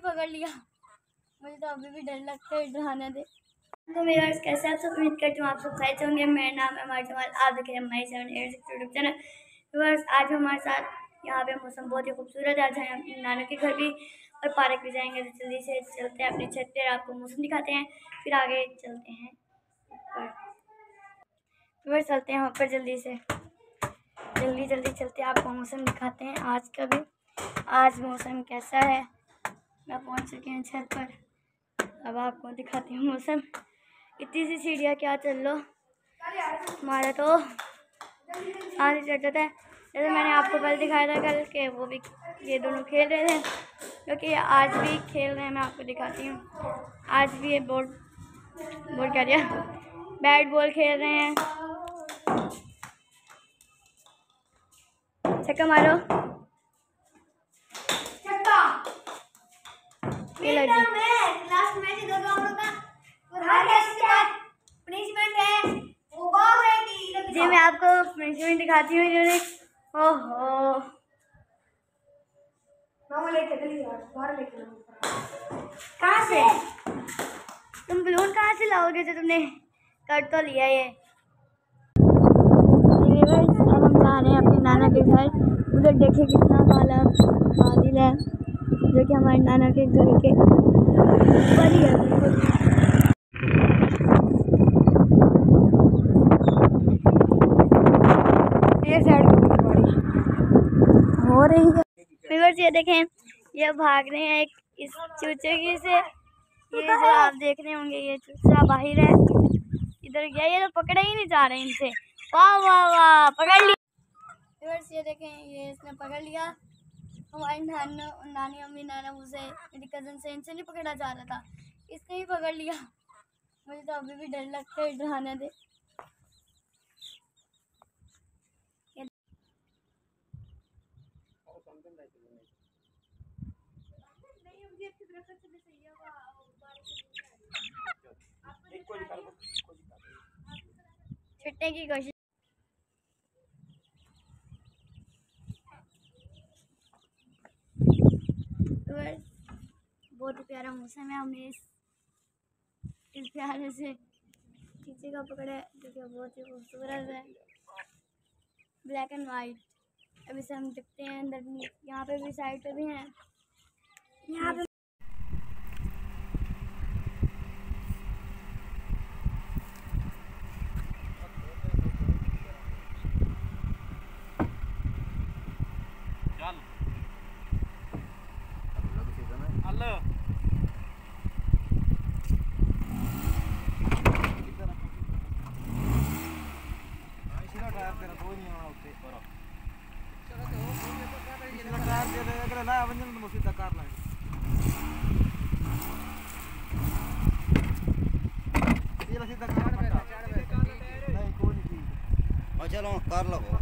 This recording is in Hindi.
पकड़ लिया, मुझे तो अभी भी डर लगता है डराने दे। तो मेरे यार कैसे आप सब, उम्मीद करती हूँ आप सब खैरियत होंगे। मेरा नाम है मार्जमाल, आप देख रहे हैं माई 786 यूट्यूब चैनल। व्यूअर्स, आज हमारे साथ यहाँ पे मौसम बहुत ही खूबसूरत है। आज हम अपने नानू के घर भी और पार्क भी जाएंगे। तो जल्दी से चलते हैं अपनी छत पर, आपको मौसम दिखाते हैं, फिर आगे चलते हैं व्यूअर्स। चलते हैं ऊपर जल्दी से, जल्दी चलते हैं, आपको मौसम दिखाते हैं आज का भी। आज मौसम कैसा है, मैं पहुंच चुके हैं छत पर, अब आपको दिखाती हूँ मौसम। इतनी सी सीढ़ियाँ क्या चल लो, हमारा तो आज चढ़ जाता है। जैसे मैंने आपको कल दिखाया था कल के, वो भी ये दोनों खेल रहे थे, क्योंकि आज भी खेल रहे हैं। मैं आपको दिखाती हूँ, आज भी ये बॉल क्या दिया, बैट बॉल खेल रहे हैं। छक्का मारो, जी मैं आपको पनिशमेंट दिखाती हूँ इन्होंने। ओहो, कहाँ से तुम बलून कहाँ से लाओगे जो तुमने कर तो लिया ये। अब हम जा रहे हैं अपने नाना के घर। उधर देखिए कितना काला बादल है, जो कि हमारे नाना के घर के ऊपर ही है बिल्कुल। हो रही है व्यूअर्स, ये देखें, ये भाग रहे हैं एक इस चूचे की से। ये जो आप देख रहे होंगे, ये चूचा बाहर है, इधर गया, ये तो पकड़े ही नहीं जा रहे इनसे। वाह वाह वाह, पकड़ लिया व्यूअर्स। ये देखें, ये इसने पकड़ लिया। हमारी नानी अम्मी नाना मुझसे, मेरी कज़न से, इनसे नहीं पकड़ा जा रहा था, इसने ही पकड़ लिया। मुझे तो अभी भी डर लगता है डराने दे। छुट्टे की कोशिश। बहुत ही प्यारा मौसम है, हमने इस प्यारे से चीचे का पकड़ा है, जो कि बहुत ही खूबसूरत है, ब्लैक एंड वाइट। अभी से हम दिखते हैं अंदर, यहाँ पे भी साइड पे भी हैं, यहाँ पे चलो कर लो।